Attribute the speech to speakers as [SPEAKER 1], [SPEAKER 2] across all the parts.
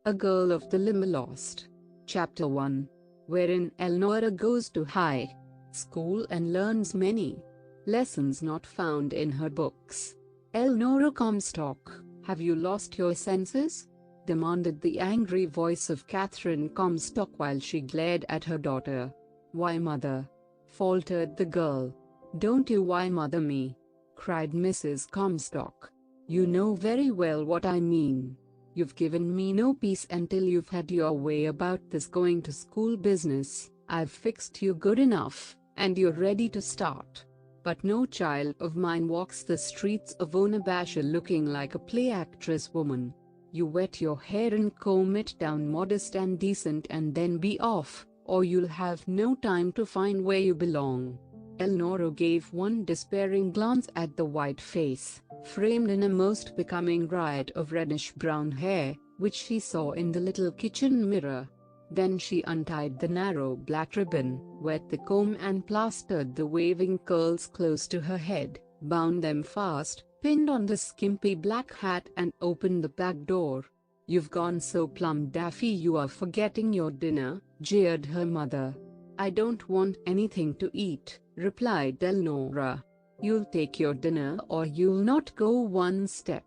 [SPEAKER 1] A Girl of the Limberlost. Chapter 1. Wherein Elnora goes to high school and learns many lessons not found in her books. Elnora Comstock, have you lost your senses? Demanded the angry voice of Catherine Comstock while she glared at her daughter. Why, mother? Faltered the girl. Don't you why mother me? Cried Mrs. Comstock. You know very well what I mean. You've given me no peace until you've had your way about this going to school business. I've fixed you good enough, and you're ready to start. But no child of mine walks the streets of Onabasha looking like a play actress woman. You wet your hair and comb it down modest and decent and then be off, or you'll have no time to find where you belong. Elnora gave one despairing glance at the white face, framed in a most becoming riot of reddish-brown hair, which she saw in the little kitchen mirror. Then she untied the narrow black ribbon, wet the comb and plastered the waving curls close to her head, bound them fast, pinned on the skimpy black hat and opened the back door. You've gone so plumb daffy you are forgetting your dinner, jeered her mother. I don't want anything to eat, replied Elnora. You'll take your dinner or you'll not go one step.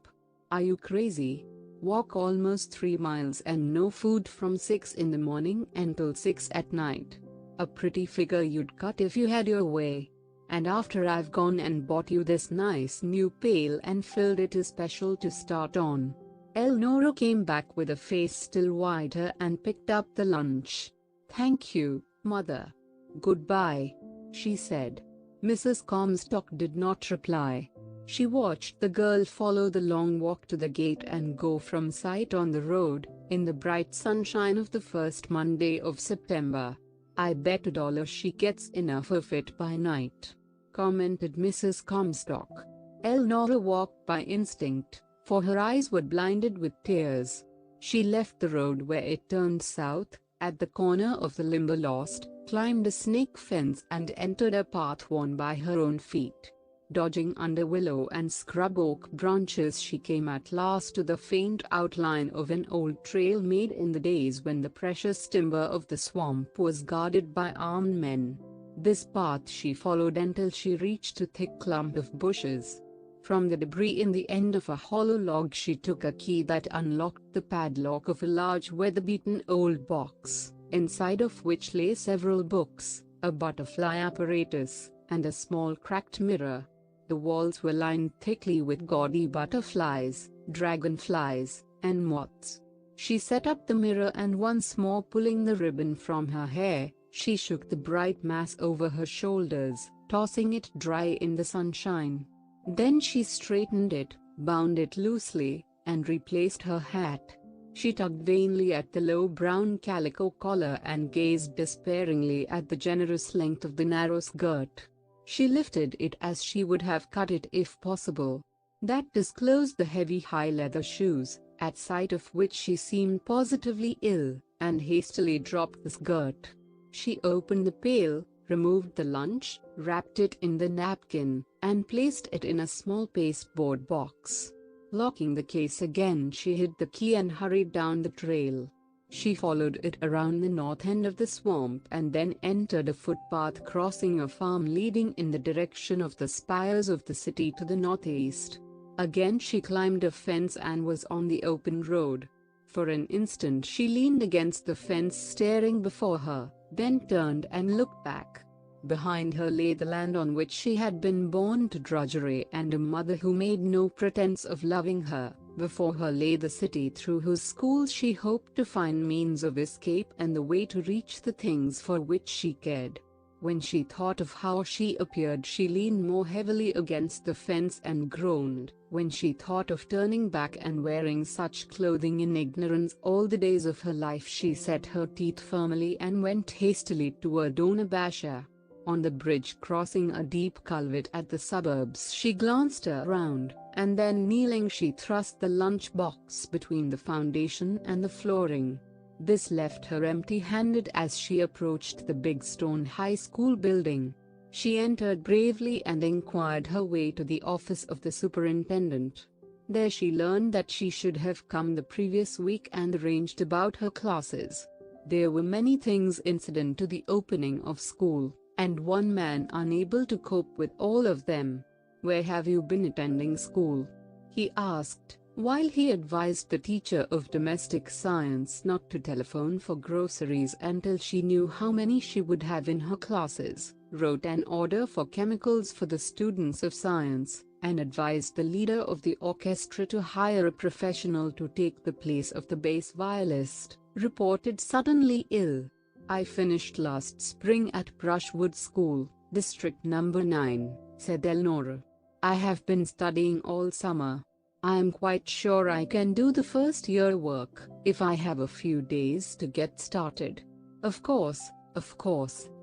[SPEAKER 1] Are you crazy? Walk almost 3 miles and no food from 6 in the morning until 6 at night. A pretty figure you'd cut if you had your way. And after I've gone and bought you this nice new pail and filled it especial to start on. Elnora came back with a face still whiter and picked up the lunch. Thank you, mother. Goodbye, she said. Mrs. Comstock did not reply. She watched the girl follow the long walk to the gate and go from sight on the road, in the bright sunshine of the first Monday of September. I bet $1 she gets enough of it by night, commented Mrs. Comstock. Elnora walked by instinct, for her eyes were blinded with tears. She left the road where it turned south, at the corner of the Limberlost, climbed a snake fence and entered a path worn by her own feet. Dodging under willow and scrub oak branches, she came at last to the faint outline of an old trail made in the days when the precious timber of the swamp was guarded by armed men. This path she followed until she reached a thick clump of bushes. From the debris in the end of a hollow log she took a key that unlocked the padlock of a large weather-beaten old box, inside of which lay several books, a butterfly apparatus, and a small cracked mirror. The walls were lined thickly with gaudy butterflies, dragonflies, and moths. She set up the mirror and once more pulling the ribbon from her hair, she shook the bright mass over her shoulders, tossing it dry in the sunshine. Then she straightened it, bound it loosely, and replaced her hat. She tugged vainly at the low brown calico collar and gazed despairingly at the generous length of the narrow skirt. She lifted it as she would have cut it if possible. That disclosed the heavy high leather shoes, at sight of which she seemed positively ill, and hastily dropped the skirt. She opened the pail, removed the lunch, wrapped it in the napkin, and placed it in a small pasteboard box. Locking the case again, she hid the key and hurried down the trail. She followed it around the north end of the swamp and then entered a footpath crossing a farm leading in the direction of the spires of the city to the northeast. Again she climbed a fence and was on the open road. For an instant she leaned against the fence staring before her, then turned and looked back. Behind her lay the land on which she had been born to drudgery and a mother who made no pretense of loving her. Before her lay the city through whose schools she hoped to find means of escape and the way to reach the things for which she cared. When she thought of how she appeared, she leaned more heavily against the fence and groaned. When she thought of turning back and wearing such clothing in ignorance all the days of her life, she set her teeth firmly and went hastily toward Onabasha. On the bridge crossing a deep culvert at the suburbs, she glanced around, and then kneeling she thrust the lunch box between the foundation and the flooring. This left her empty-handed as she approached the big stone high school building. She entered bravely and inquired her way to the office of the superintendent. There she learned that she should have come the previous week and arranged about her classes. There were many things incident to the opening of school, and one man unable to cope with all of them. "Where have you been attending school?" he asked, while he advised the teacher of domestic science not to telephone for groceries until she knew how many she would have in her classes, wrote an order for chemicals for the students of science, and advised the leader of the orchestra to hire a professional to take the place of the bass violist, reported suddenly ill. "I finished last spring at Brushwood School, District Number 9, said Elnora. "I have been studying all summer. I am quite sure I can do the first year work, if I have a few days to get started." Of course,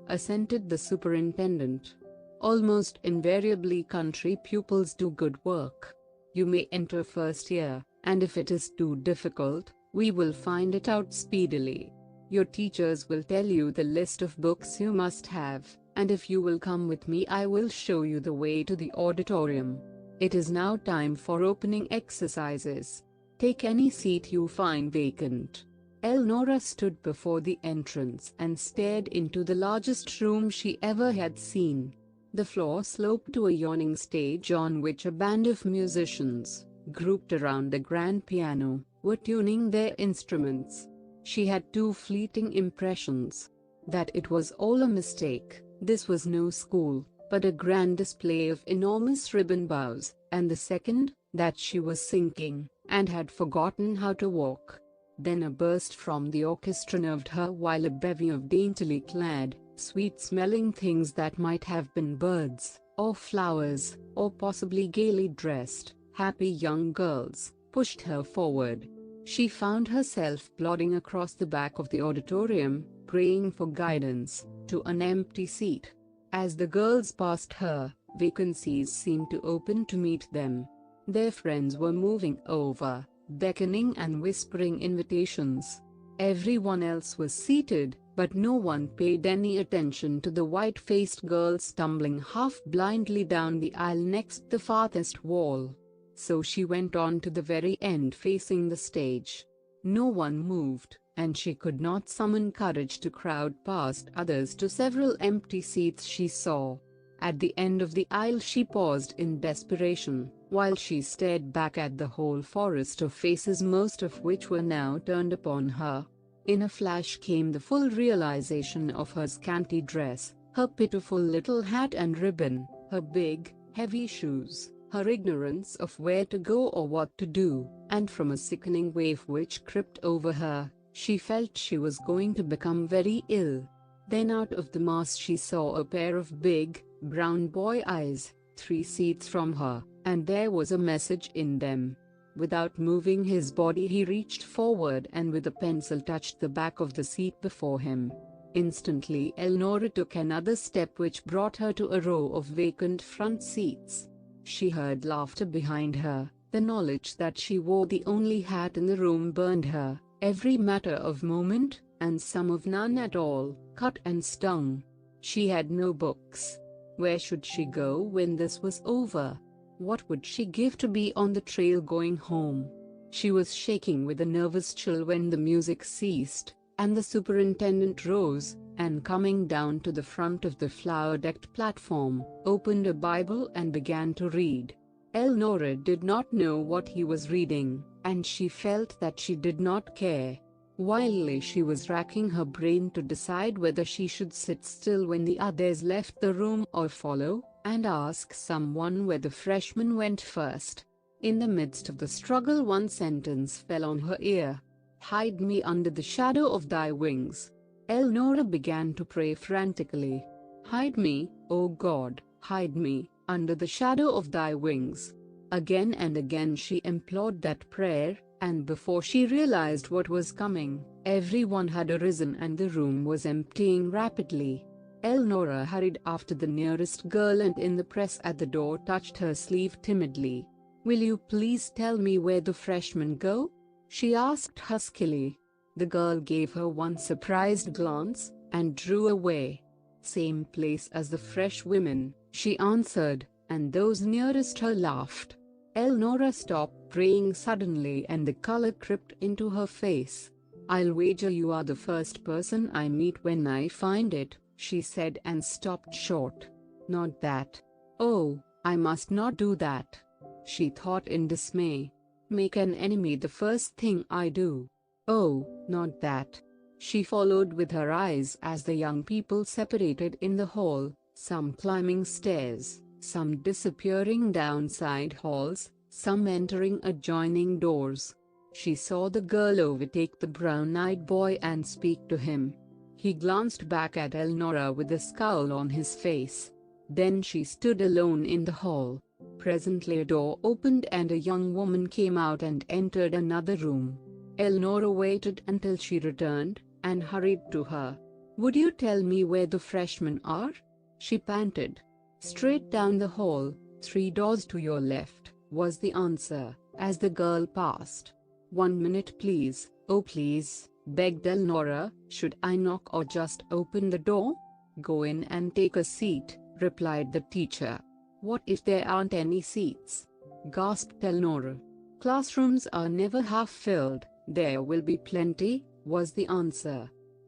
[SPEAKER 1] assented the superintendent. "Almost invariably country pupils do good work. You may enter first year, and if it is too difficult, we will find it out speedily. Your teachers will tell you the list of books you must have, and if you will come with me I will show you the way to the auditorium. It is now time for opening exercises. Take any seat you find vacant." Elnora stood before the entrance and stared into the largest room she ever had seen. The floor sloped to a yawning stage on which a band of musicians, grouped around a grand piano, were tuning their instruments. She had two fleeting impressions: that it was all a mistake, this was no school, but a grand display of enormous ribbon bows, and the second, that she was sinking, and had forgotten how to walk. Then a burst from the orchestra nerved her, while a bevy of daintily clad, sweet-smelling things that might have been birds, or flowers, or possibly gaily dressed, happy young girls, pushed her forward. She found herself plodding across the back of the auditorium, praying for guidance, to an empty seat. As the girls passed her, vacancies seemed to open to meet them. Their friends were moving over, beckoning and whispering invitations. Everyone else was seated, but no one paid any attention to the white-faced girl stumbling half-blindly down the aisle next the farthest wall. So she went on to the very end facing the stage. No one moved, and she could not summon courage to crowd past others to several empty seats she saw. At the end of the aisle she paused in desperation, while she stared back at the whole forest of faces, most of which were now turned upon her. In a flash came the full realization of her scanty dress, her pitiful little hat and ribbon, her big, heavy shoes, her ignorance of where to go or what to do, and from a sickening wave which crept over her, she felt she was going to become very ill. Then out of the mass she saw a pair of big, brown boy eyes, 3 seats from her, and there was a message in them. Without moving his body he reached forward and with a pencil touched the back of the seat before him. Instantly Elnora took another step which brought her to a row of vacant front seats. She heard laughter behind her. The knowledge that she wore the only hat in the room burned her. Every matter of moment, and some of none at all, cut and stung. She had no books. Where should she go when this was over? What would she give to be on the trail going home? She was shaking with a nervous chill when the music ceased, and the superintendent rose, and coming down to the front of the flower-decked platform, opened a Bible and began to read. Elnora did not know what he was reading, and she felt that she did not care. Wildly she was racking her brain to decide whether she should sit still when the others left the room or follow, and ask someone where the freshman went first. In the midst of the struggle one sentence fell on her ear. "Hide me under the shadow of thy wings." Elnora began to pray frantically. "Hide me, O God, hide me, under the shadow of thy wings." Again and again she implored that prayer, and before she realized what was coming, everyone had arisen and the room was emptying rapidly. Elnora hurried after the nearest girl and in the press at the door touched her sleeve timidly. "Will you please tell me where the freshmen go?" she asked huskily. The girl gave her one surprised glance, and drew away. "Same place as the fresh women," she answered, and those nearest her laughed. Elnora stopped praying suddenly and the color crept into her face. "I'll wager you are the first person I meet when I find it," she said and stopped short. "Not that. Oh, I must not do that," she thought in dismay. "Make an enemy the first thing I do. Oh, not that." She followed with her eyes as the young people separated in the hall, some climbing stairs, some disappearing down side halls, some entering adjoining doors. She saw the girl overtake the brown-eyed boy and speak to him. He glanced back at Elnora with a scowl on his face. Then she stood alone in the hall. Presently a door opened and a young woman came out and entered another room. Elnora waited until she returned, and hurried to her. "Would you tell me where the freshmen are?" she panted. "Straight down the hall, 3 doors to your left," was the answer, as the girl passed. "1 minute please, oh please," begged Elnora. "Should I knock or just open the door?" "Go in and take a seat," replied the teacher. "What if there aren't any seats?" gasped Elnora. "Classrooms are never half filled, there will be plenty," was the answer.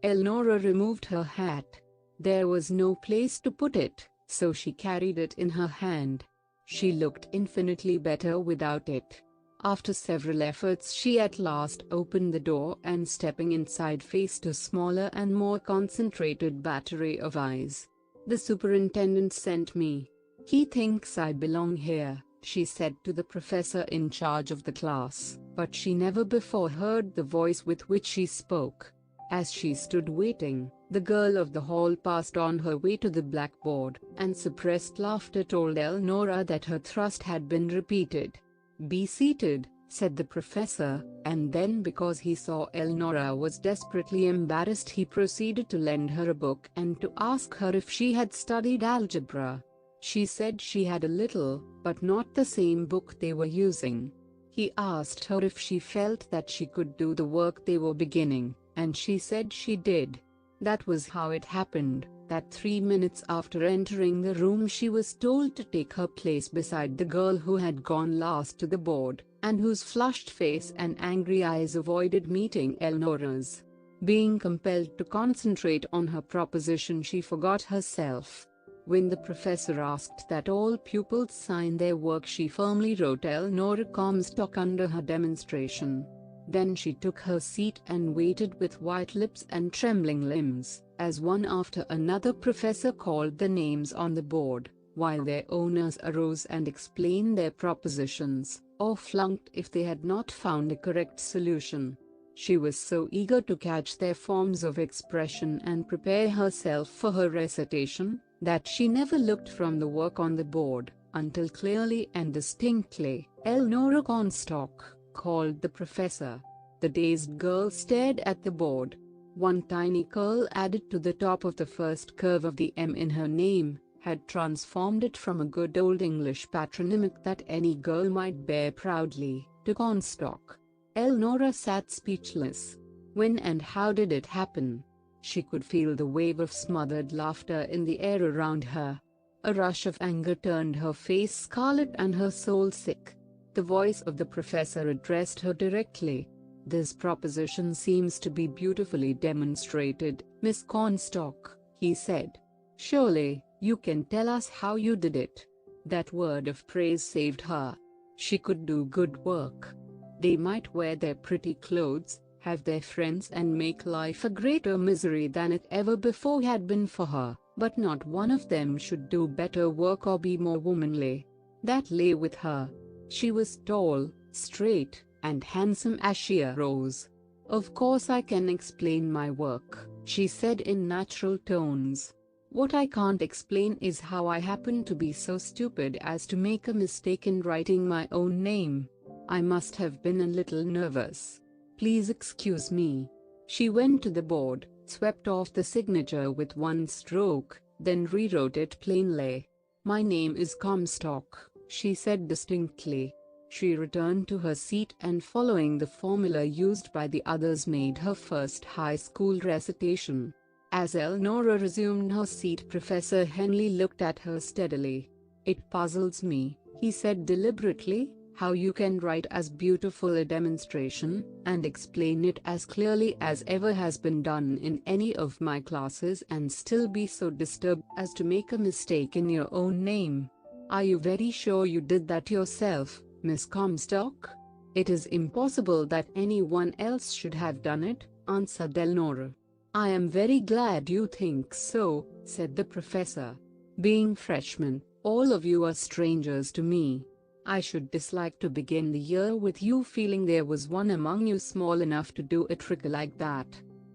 [SPEAKER 1] Elnora removed her hat. There was no place to put it, so she carried it in her hand. She looked infinitely better without it. After several efforts she at last opened the door and stepping inside faced a smaller and more concentrated battery of eyes. "The superintendent sent me. He thinks I belong here," she said to the professor in charge of the class, but she never before heard the voice with which she spoke. As she stood waiting, the girl of the hall passed on her way to the blackboard, and suppressed laughter told Elnora that her thrust had been repeated. "Be seated," said the professor, and then because he saw Elnora was desperately embarrassed he proceeded to lend her a book and to ask her if she had studied algebra. She said she had a little, but not the same book they were using. He asked her if she felt that she could do the work they were beginning, and she said she did. That was how it happened, that 3 minutes after entering the room she was told to take her place beside the girl who had gone last to the board, and whose flushed face and angry eyes avoided meeting Elnora's. Being compelled to concentrate on her proposition she forgot herself. When the professor asked that all pupils sign their work she firmly wrote Elnora Comstock under her demonstration. Then she took her seat and waited with white lips and trembling limbs, as one after another professor called the names on the board, while their owners arose and explained their propositions, or flunked if they had not found a correct solution. She was so eager to catch their forms of expression and prepare herself for her recitation, that she never looked from the work on the board, until clearly and distinctly, "Elnora Comstock," called the professor. The dazed girl stared at the board. One tiny curl added to the top of the first curve of the M in her name had transformed it from a good old English patronymic that any girl might bear proudly, to Comstock. Elnora sat speechless. When and how did it happen? She could feel the wave of smothered laughter in the air around her. A rush of anger turned her face scarlet and her soul sick. The voice of the professor addressed her directly. "This proposition seems to be beautifully demonstrated, Miss Comstock," he said. "Surely, you can tell us how you did it." That word of praise saved her. She could do good work. They might wear their pretty clothes, have their friends and make life a greater misery than it ever before had been for her, but not one of them should do better work or be more womanly. That lay with her. She was tall, straight, and handsome as she arose. "Of course I can explain my work," she said in natural tones. "What I can't explain is how I happened to be so stupid as to make a mistake in writing my own name. I must have been a little nervous. Please excuse me." She went to the board, swept off the signature with one stroke, then rewrote it plainly. "My name is Comstock," she said distinctly. She returned to her seat and following the formula used by the others made her first high school recitation. As Elnora resumed her seat, Professor Henley looked at her steadily. "It puzzles me," he said deliberately, how you can write as beautiful a demonstration, and explain it as clearly as ever has been done in any of my classes and still be so disturbed as to make a mistake in your own name. Are you very sure you did that yourself, Miss Comstock? It is impossible that anyone else should have done it, answered Eleanor. I am very glad you think so, said the professor. Being freshmen, all of you are strangers to me. I should dislike to begin the year with you feeling there was one among you small enough to do a trick like that.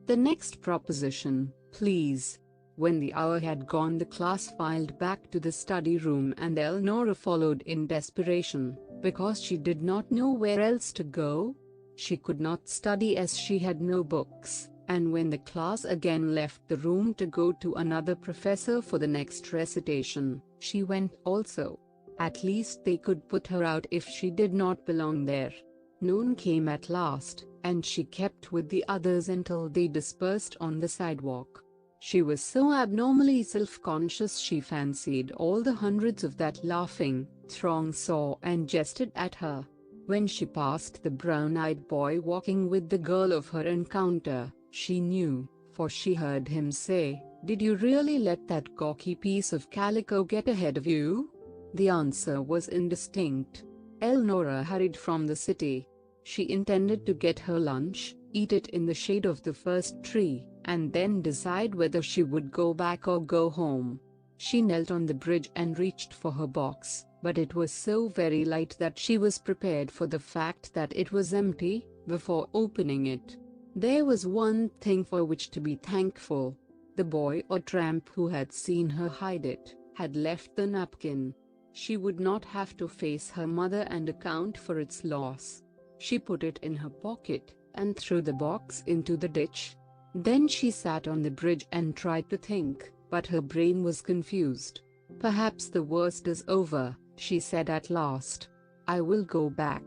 [SPEAKER 1] The next proposition, please. When the hour had gone, the class filed back to the study room and Eleanor followed in desperation, because she did not know where else to go. She could not study as she had no books, and when the class again left the room to go to another professor for the next recitation, she went also. At least they could put her out if she did not belong there. Noon came at last, and she kept with the others until they dispersed on the sidewalk. She was so abnormally self-conscious she fancied all the hundreds of that laughing throng saw and jested at her. When she passed the brown-eyed boy walking with the girl of her encounter, she knew, for she heard him say, "Did you really let that gawky piece of calico get ahead of you?" The answer was indistinct. Eleanor hurried from the city. She intended to get her lunch, eat it in the shade of the first tree, and then decide whether she would go back or go home. She knelt on the bridge and reached for her box, but it was so very light that she was prepared for the fact that it was empty before opening it. There was one thing for which to be thankful. The boy or tramp who had seen her hide it had left the napkin. She would not have to face her mother and account for its loss. She put it in her pocket and threw the box into the ditch. Then she sat on the bridge and tried to think, but her brain was confused. "Perhaps the worst is over," she said at last. "I will go back.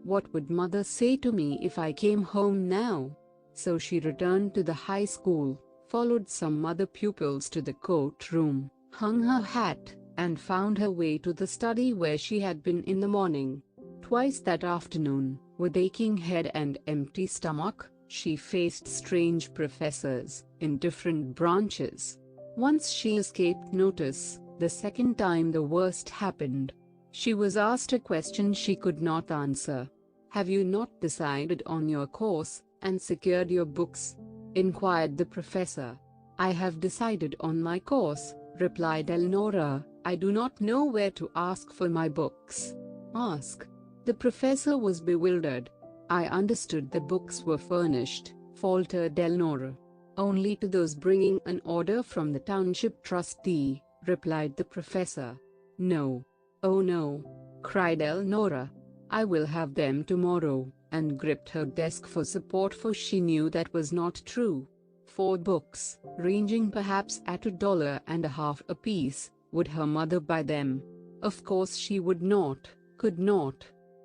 [SPEAKER 1] What would mother say to me if I came home now?" So she returned to the high school, followed some other pupils to the courtroom, hung her hat, and found her way to the study where she had been in the morning. Twice that afternoon, with aching head and empty stomach, she faced strange professors, in different branches. Once she escaped notice, the second time the worst happened. She was asked a question she could not answer. "Have you not decided on your course, and secured your books?" inquired the professor. "I have decided on my course," replied Eleanor. "I do not know where to ask for my books." "Ask." The professor was bewildered. "I understood the books were furnished," faltered Eleanor. "Only to those bringing an order from the township trustee," replied the professor. "No. Oh no," cried Eleanor. "I will have them tomorrow," and gripped her desk for support, for she knew that was not true. 4 books, ranging perhaps at $1.50 apiece. Would her mother buy them? Of course she would not, could not.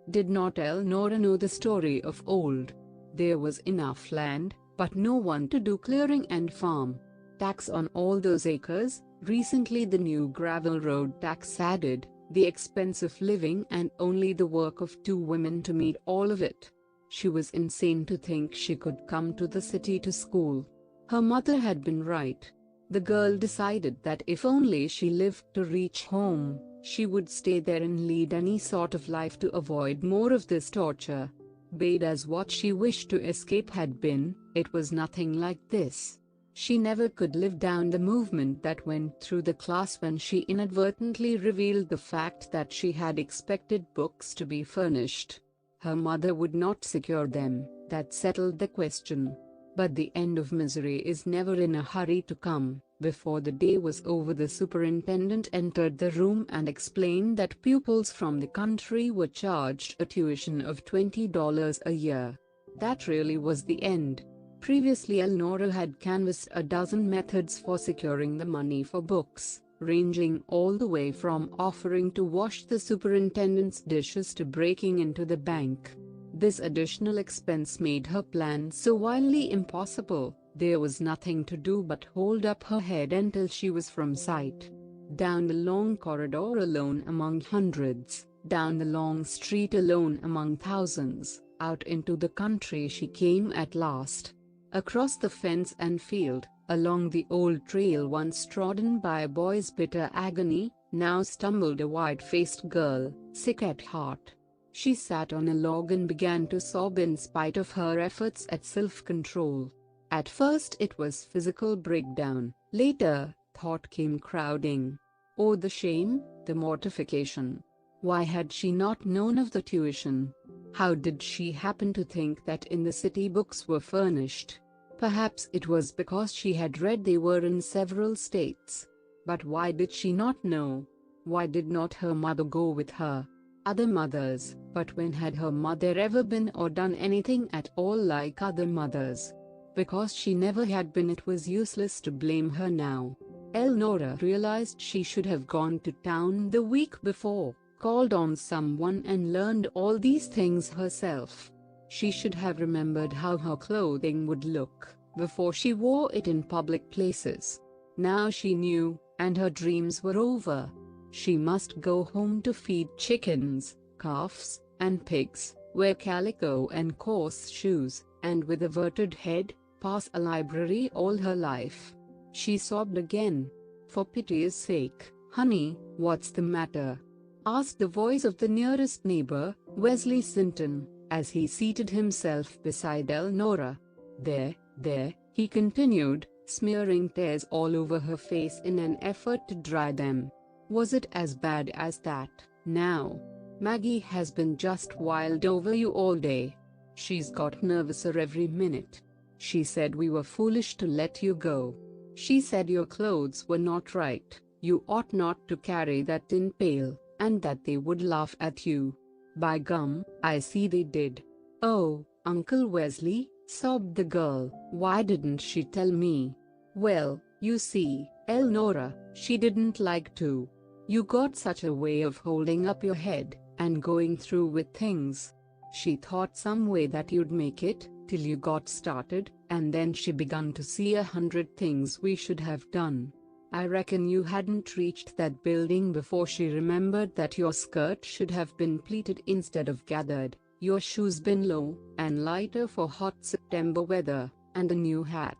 [SPEAKER 1] Did not Eleanor know the story of old? There was enough land, but no one to do clearing and farm. Tax on all those acres, recently the new gravel road tax added, the expense of living, and only the work of 2 women to meet all of it. She was insane to think she could come to the city to school. Her mother had been right. The girl decided that if only she lived to reach home, she would stay there and lead any sort of life to avoid more of this torture. Bad as what she wished to escape had been, it was nothing like this. She never could live down the movement that went through the class when she inadvertently revealed the fact that she had expected books to be furnished. Her mother would not secure them, that settled the question. But the end of misery is never in a hurry to come. Before the day was over, the superintendent entered the room and explained that pupils from the country were charged a tuition of $20 a year. That really was the end. Previously Eleanor had canvassed a dozen methods for securing the money for books, ranging all the way from offering to wash the superintendent's dishes to breaking into the bank. This additional expense made her plan so wildly impossible, there was nothing to do but hold up her head until she was from sight. Down the long corridor alone among hundreds, Down the long street alone among thousands, out into the country she came at last. Across the fence and field, along the old trail once trodden by a boy's bitter agony, now stumbled a white-faced girl, sick at heart. She sat on a log and began to sob in spite of her efforts at self-control. At first it was physical breakdown, later, thought came crowding. Oh, the shame, the mortification. Why had she not known of the tuition? How did she happen to think that in the city books were furnished? Perhaps it was because she had read they were in several states. But why did she not know? Why did not her mother go with her? Other mothers, but when had her mother ever been or done anything at all like other mothers? Because she never had been, it was useless to blame her now. Elnora realized she should have gone to town the week before, called on someone and learned all these things herself. She should have remembered how her clothing would look before she wore it in public places. Now she knew, and her dreams were over. She must go home to feed chickens, calves, and pigs, wear calico and coarse shoes, and with averted head, pass a library all her life. She sobbed again. For pity's sake, honey, what's the matter? Asked the voice of the nearest neighbor, Wesley Sinton, as he seated himself beside Elnora. There, he continued, smearing tears all over her face in an effort to dry them. Was it as bad as that? Now, Maggie has been just wild over you all day. She's got nervouser every minute. She said we were foolish to let you go. She said your clothes were not right, you ought not to carry that tin pail, and that they would laugh at you. By gum, I see they did. Oh, Uncle Wesley, sobbed the girl, why didn't she tell me? Well, you see, Elnora, she didn't like to. You got such a way of holding up your head, and going through with things. She thought some way that you'd make it, till you got started, and then she begun to see 100 things we should have done. I reckon you hadn't reached that building before she remembered that your skirt should have been pleated instead of gathered, your shoes been low, and lighter for hot September weather, and a new hat.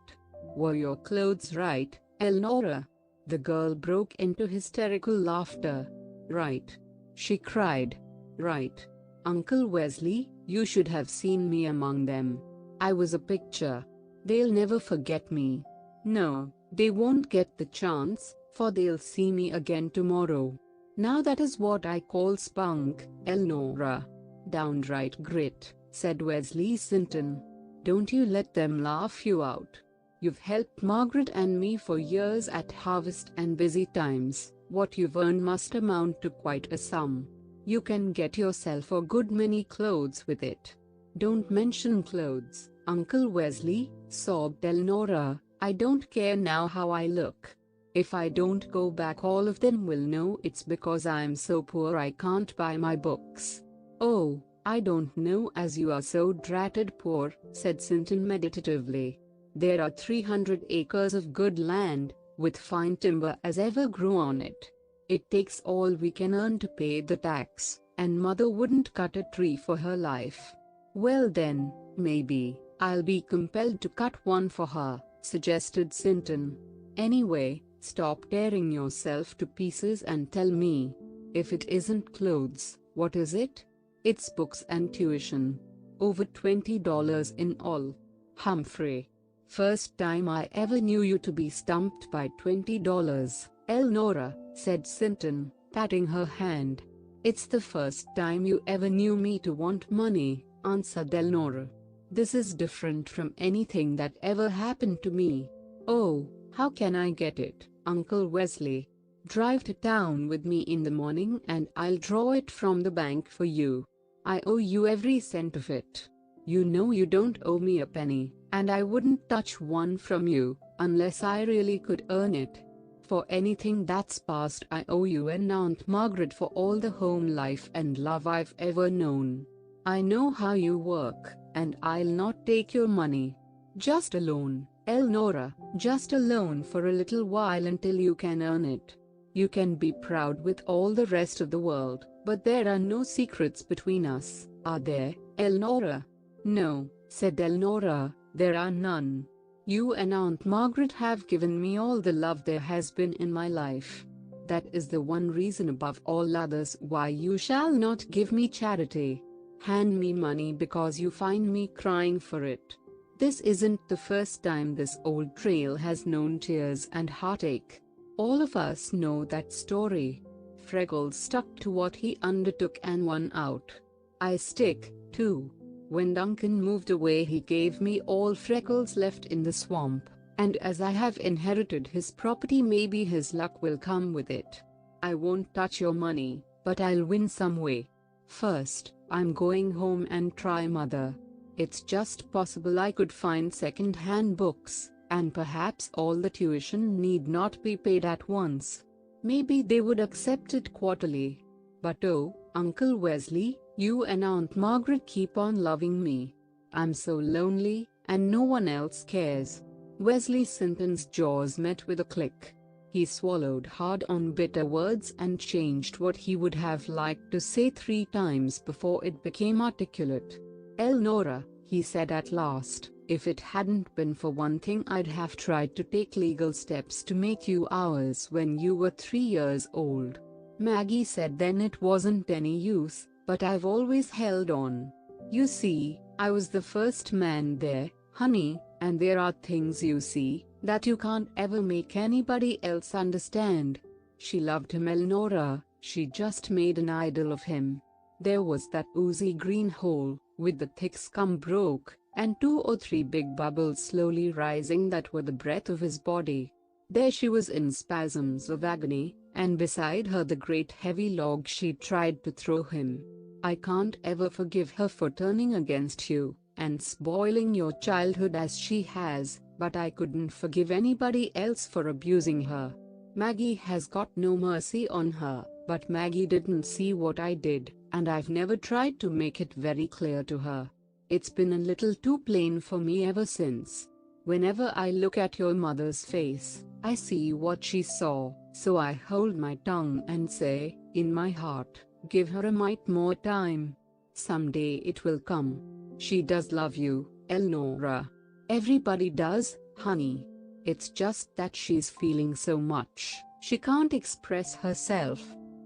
[SPEAKER 1] Were your clothes right, Elnora? The girl broke into hysterical laughter. Right, she cried. Right. Uncle Wesley, you should have seen me among them. I was a picture. They'll never forget me. No, they won't get the chance, for they'll see me again tomorrow. Now that is what I call spunk, Elnora. Downright grit, said Wesley Sinton. Don't you let them laugh you out. You've helped Margaret and me for years at harvest and busy times. What you've earned must amount to quite a sum. You can get yourself a good many clothes with it. Don't mention clothes, Uncle Wesley, sobbed Elnora. I don't care now how I look. If I don't go back, all of them will know it's because I'm so poor I can't buy my books. Oh, I don't know as you are so dratted poor, said Sinton meditatively. There are 300 acres of good land, with fine timber as ever grew on it. It takes all we can earn to pay the tax, and mother wouldn't cut a tree for her life. Well then, maybe, I'll be compelled to cut one for her, suggested Sinton. Anyway, stop tearing yourself to pieces and tell me. If it isn't clothes, what is it? It's books and tuition. Over $20 in all. Humphrey. First time I ever knew you to be stumped by $20, Elnora, said Sinton, patting her hand. It's the first time you ever knew me to want money, answered Elnora. This is different from anything that ever happened to me. Oh, how can I get it, Uncle Wesley? Drive to town with me in the morning and I'll draw it from the bank for you. I owe you every cent of it. You know you don't owe me a penny, and I wouldn't touch one from you, unless I really could earn it. For anything that's past I owe you and Aunt Margaret for all the home life and love I've ever known. I know how you work, and I'll not take your money. Just a loan, Elnora, just a loan for a little while until you can earn it. You can be proud with all the rest of the world, but there are no secrets between us, are there, Elnora? No, said Elnora, there are none. You and Aunt Margaret have given me all the love there has been in my life. That is the one reason above all others why you shall not give me charity. Hand me money because you find me crying for it. This isn't the first time this old trail has known tears and heartache. All of us know that story. Freckles stuck to what he undertook and won out. I stick, too. When Duncan moved away he gave me all Freckles left in the swamp, and as I have inherited his property maybe his luck will come with it. I won't touch your money, but I'll win some way. First, I'm going home and try Mother. It's just possible I could find second-hand books, and perhaps all the tuition need not be paid at once. Maybe they would accept it quarterly. But oh, Uncle Wesley, you and Aunt Margaret keep on loving me. I'm so lonely, and no one else cares. Wesley Sinton's jaws met with a click. He swallowed hard on bitter words and changed what he would have liked to say 3 times before it became articulate. Elnora, he said at last, if it hadn't been for one thing I'd have tried to take legal steps to make you ours when you were 3 years old. Maggie said then it wasn't any use, but I've always held on. You see, I was the first man there, honey, and there are things you see that you can't ever make anybody else understand. She loved him, Elnora, she just made an idol of him. There was that oozy green hole, with the thick scum broke, and 2 or 3 big bubbles slowly rising that were the breath of his body. There she was in spasms of agony, and beside her the great heavy log she tried to throw him. I can't ever forgive her for turning against you, and spoiling your childhood as she has, but I couldn't forgive anybody else for abusing her. Maggie has got no mercy on her, but Maggie didn't see what I did, and I've never tried to make it very clear to her. It's been a little too plain for me ever since. Whenever I look at your mother's face, I see what she saw, so I hold my tongue and say, in my heart, give her a mite more time. Someday it will come. She does love you, Elnora. Everybody does, honey. It's just that she's feeling so much, she can't express herself.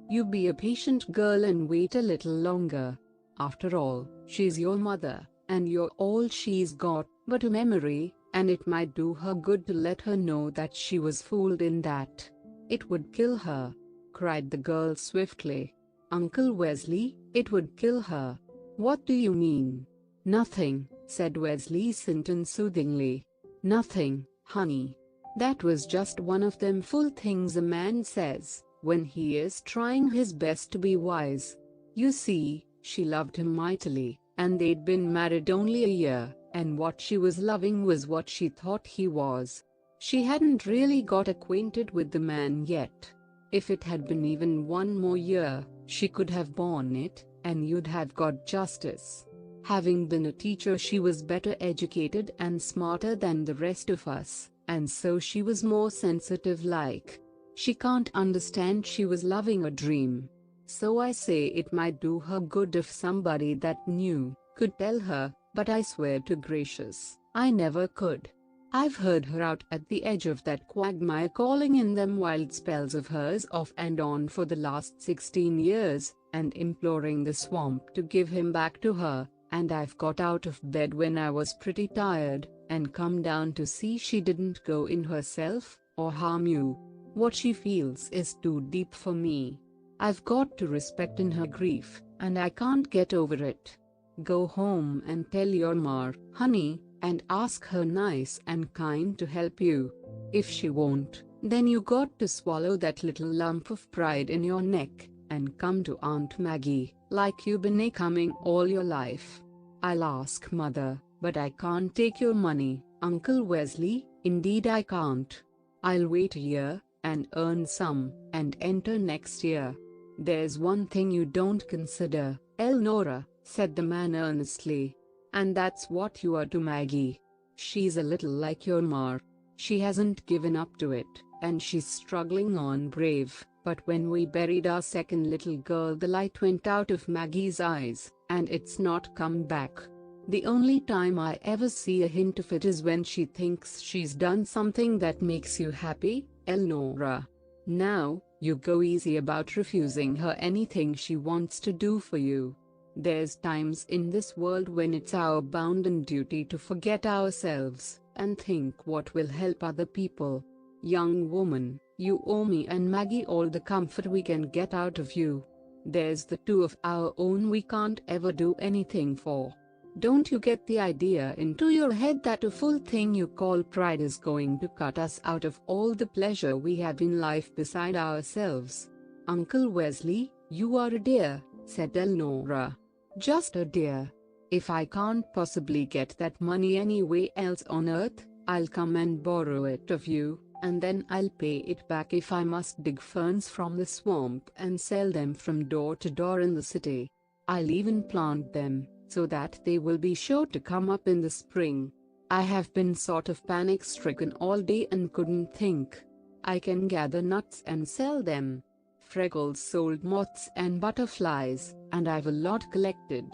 [SPEAKER 1] You be a patient girl and wait a little longer. After all, she's your mother, and you're all she's got but a memory, and it might do her good to let her know that she was fooled in that. It would kill her, cried the girl swiftly. Uncle Wesley, it would kill her. What do you mean? Nothing, said Wesley Sinton soothingly. Nothing, honey. That was just one of them fool things a man says when he is trying his best to be wise. You see, she loved him mightily, and they'd been married only a year, and what she was loving was what she thought he was. She hadn't really got acquainted with the man yet. If it had been even 1 more year, she could have borne it, and you'd have got justice. Having been a teacher, she was better educated and smarter than the rest of us, and so she was more sensitive like. She can't understand she was loving a dream. So I say it might do her good if somebody that knew could tell her, but I swear to gracious, I never could. I've heard her out at the edge of that quagmire calling in them wild spells of hers off and on for the last 16 years, and imploring the swamp to give him back to her, and I've got out of bed when I was pretty tired, and come down to see she didn't go in herself, or harm you. What she feels is too deep for me. I've got to respect in her grief, and I can't get over it. Go home and tell your ma, honey, and ask her nice and kind to help you. If she won't, then you got to swallow that little lump of pride in your neck, and come to Aunt Maggie, like you been coming all your life. I'll ask Mother, but I can't take your money, Uncle Wesley, indeed I can't. I'll wait a year, and earn some, and enter next year. There's one thing you don't consider, Elnora, said the man earnestly. And that's what you are to Maggie. She's a little like your ma. She hasn't given up to it, and she's struggling on brave. But when we buried our second little girl, the light went out of Maggie's eyes, and it's not come back. The only time I ever see a hint of it is when she thinks she's done something that makes you happy, Elnora. Now, you go easy about refusing her anything she wants to do for you. There's times in this world when it's our bounden duty to forget ourselves and think what will help other people. Young woman, you owe me and Maggie all the comfort we can get out of you. There's the two of our own we can't ever do anything for. Don't you get the idea into your head that a full thing you call pride is going to cut us out of all the pleasure we have in life beside ourselves? Uncle Wesley, you are a dear, said Elnora. Just a dear. If I can't possibly get that money anywhere else on earth, I'll come and borrow it of you, and then I'll pay it back if I must dig ferns from the swamp and sell them from door to door in the city. I'll even plant them, so that they will be sure to come up in the spring. I have been sort of panic-stricken all day and couldn't think. I can gather nuts and sell them. Freckles sold moths and butterflies, and I've a lot collected.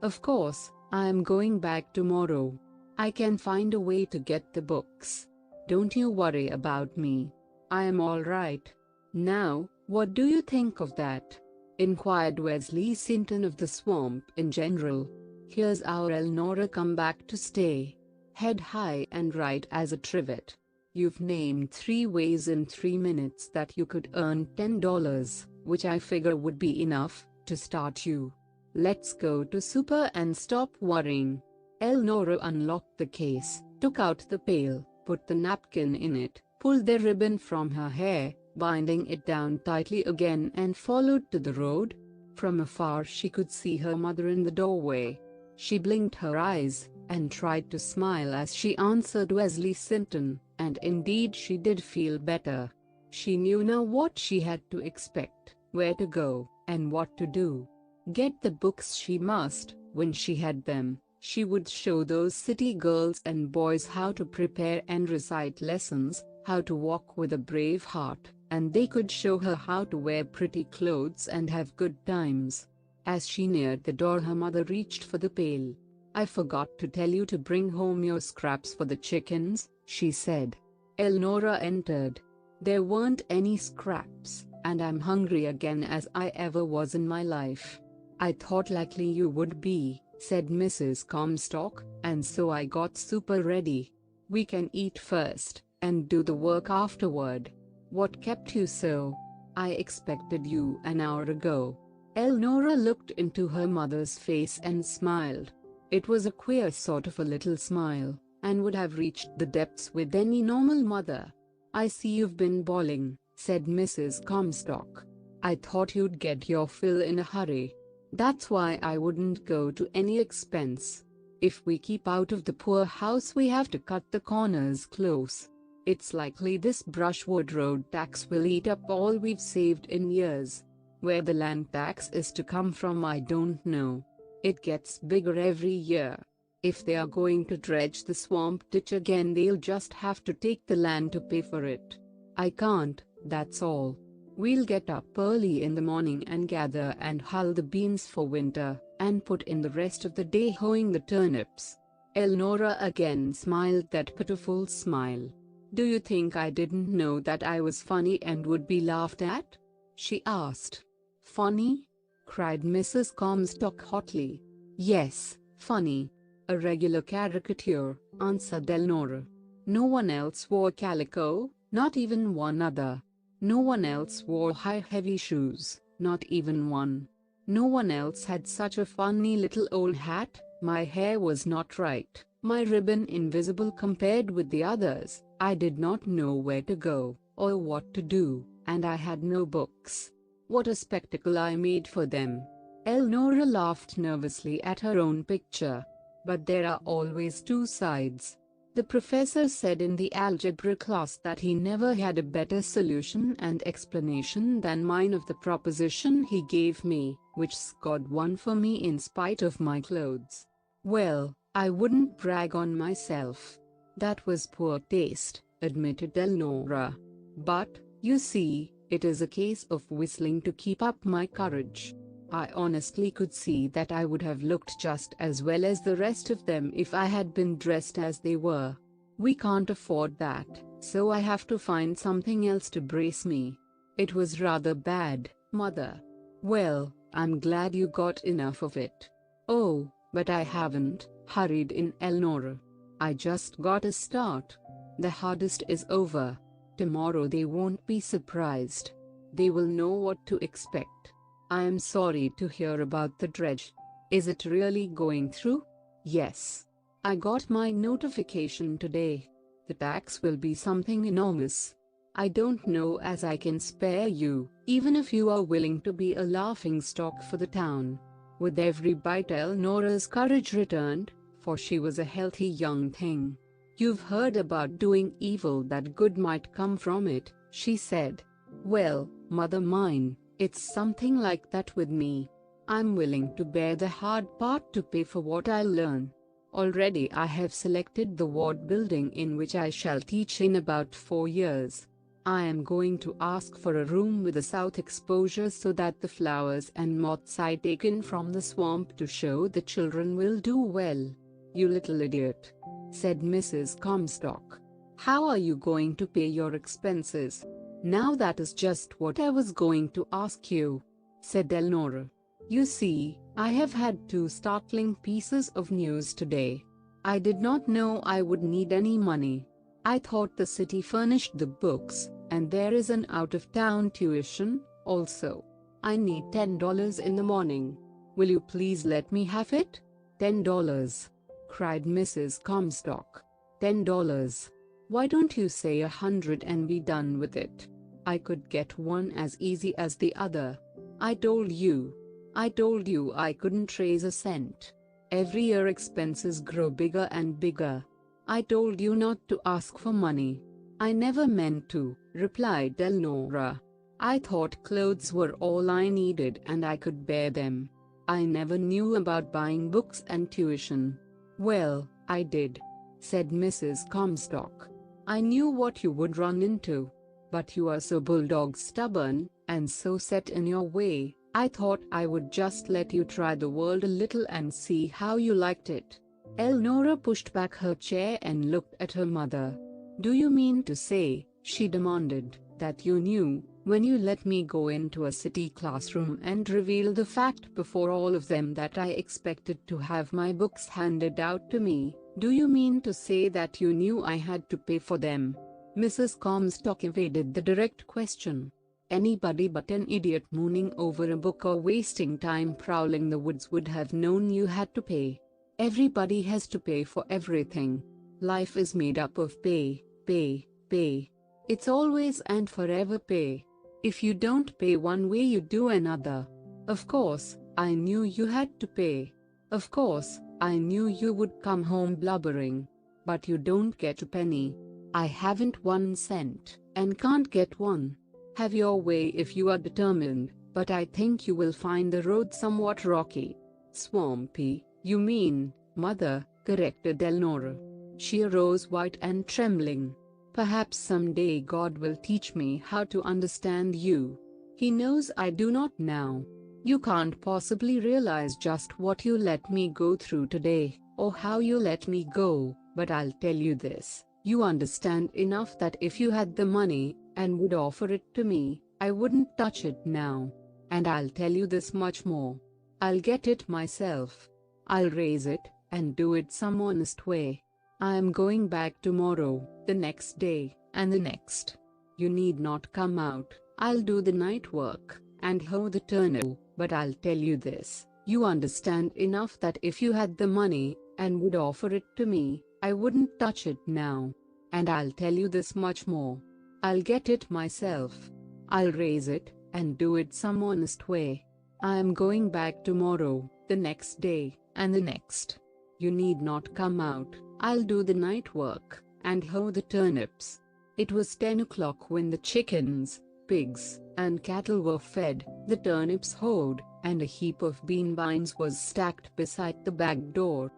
[SPEAKER 1] Of course, I am going back tomorrow. I can find a way to get the books. Don't you worry about me. I am all right. Now, what do you think of that? Inquired Wesley Sinton of the swamp in general. Here's our Elnora come back to stay. Head high and right as a trivet. You've named 3 ways in 3 minutes that you could earn $10, which I figure would be enough to start you. Let's go to Super and stop worrying. Elnora unlocked the case, took out the pail, put the napkin in it, pulled the ribbon from her hair, binding it down tightly again, and followed to the road. From afar she could see her mother in the doorway. She blinked her eyes, and tried to smile as she answered Wesley Sinton, and indeed she did feel better. She knew now what she had to expect, where to go, and what to do. Get the books she must. When she had them, she would show those city girls and boys how to prepare and recite lessons, how to walk with a brave heart, and they could show her how to wear pretty clothes and have good times. As she neared the door, her mother reached for the pail. I forgot to tell you to bring home your scraps for the chickens, she said. Elnora entered. There weren't any scraps, and I'm hungry again as I ever was in my life. I thought likely you would be, said Mrs. Comstock, and so I got Super ready. We can eat first, and do the work afterward. What kept you so? I expected you an hour ago. Elnora looked into her mother's face and smiled. It was a queer sort of a little smile, and would have reached the depths with any normal mother. I see you've been bawling, said Mrs. Comstock. I thought you'd get your fill in a hurry. That's why I wouldn't go to any expense. If we keep out of the poorhouse, we have to cut the corners close. It's likely this brushwood road tax will eat up all we've saved in years. Where the land tax is to come from, I don't know. It gets bigger every year. If they are going to dredge the swamp ditch again, they'll just have to take the land to pay for it. I can't, that's all. We'll get up early in the morning and gather and hull the beans for winter, and put in the rest of the day hoeing the turnips. Elnora again smiled that pitiful smile. Do you think I didn't know that I was funny and would be laughed at? She asked. Funny? Cried Mrs. Comstock hotly. Yes, funny. A regular caricature, answered Elnora. No one else wore calico, not even one other. No one else wore high heavy shoes, not even one. No one else had such a funny little old hat. My hair was not right, my ribbon invisible compared with the others. I did not know where to go, or what to do, and I had no books. What a spectacle I made for them. Elnora laughed nervously at her own picture. But there are always 2 sides. The professor said in the algebra class that he never had a better solution and explanation than mine of the proposition he gave me, which scored 1 for me in spite of my clothes. Well, I wouldn't brag on myself. That was poor taste, admitted Elnora. "But, you see, it is a case of whistling to keep up my courage. I honestly could see that I would have looked just as well as the rest of them if I had been dressed as they were. We can't afford that, so I have to find something else to brace me. It was rather bad, Mother." "Well, I'm glad you got enough of it." "Oh, but I haven't," hurried in Elnora. "I just got a start. The hardest is over. Tomorrow they won't be surprised. They will know what to expect." "I am sorry to hear about the dredge. Is it really going through?" "Yes. I got my notification today. The tax will be something enormous. I don't know as I can spare you, even if you are willing to be a laughingstock for the town." With every bite Elnora's courage returned, for she was a healthy young thing. "You've heard about doing evil that good might come from it," she said. "Well, mother mine, it's something like that with me. I'm willing to bear the hard part to pay for what I learn. Already I have selected the ward building in which I shall teach in about 4 years. I am going to ask for a room with a south exposure so that the flowers and moths I take in from the swamp to show the children will do well." "You little idiot," said Mrs. Comstock. "How are you going to pay your expenses?" "Now that is just what I was going to ask you," said Elnora. "You see, I have had 2 startling pieces of news today. I did not know I would need any money. I thought the city furnished the books, and there is an out-of-town tuition, also. I need $10 in the morning. Will you please let me have it?" $10, cried Mrs. Comstock. $10. Why don't you say 100 and be done with it? I could get one as easy as the other. I told you I couldn't raise a cent. Every year expenses grow bigger and bigger. I told you not to ask for money." "I never meant to," replied Elnora. "I thought clothes were all I needed and I could bear them. I never knew about buying books and tuition." "Well, I did," said Mrs. Comstock. "I knew what you would run into. But you are so bulldog stubborn, and so set in your way, I thought I would just let you try the world a little and see how you liked it." Elnora pushed back her chair and looked at her mother. "Do you mean to say," she demanded, "that you knew, when you let me go into a city classroom and reveal the fact before all of them that I expected to have my books handed out to me? Do you mean to say that you knew I had to pay for them?" Mrs. Comstock evaded the direct question. Anybody but an idiot mooning over a book or wasting time prowling the woods would have known you had to pay. Everybody has to pay for everything. Life is made up of pay, pay, pay. It's always and forever pay. If you don't pay one way you do another. Of course, I knew you had to pay. Of course, I knew you would come home blubbering. But you don't get a penny. I haven't 1 cent, and can't get one. Have your way if you are determined, but I think you will find the road somewhat rocky. Swampy, you mean, mother, corrected Elnora. She arose white and trembling. Perhaps someday God will teach me how to understand you. He knows I do not now. You can't possibly realize just what you let me go through today, or how you let me go, but I'll tell you this. You understand enough that if you had the money, and would offer it to me, I wouldn't touch it now. And I'll tell you this much more. I'll get it myself. I'll raise it, and do it some honest way. I am going back tomorrow, the next day, and the next. You need not come out. I'll do the night work, and hoe the turnip, but I'll tell you this. You understand enough that if you had the money, and would offer it to me, I wouldn't touch it now. And I'll tell you this much more. I'll get it myself. I'll raise it, and do it some honest way. I am going back tomorrow, the next day, and the next. You need not come out. I'll do the night work, and hoe the turnips. It was 10 o'clock when the chickens, pigs, and cattle were fed, the turnips hoed, and a heap of bean vines was stacked beside the back door.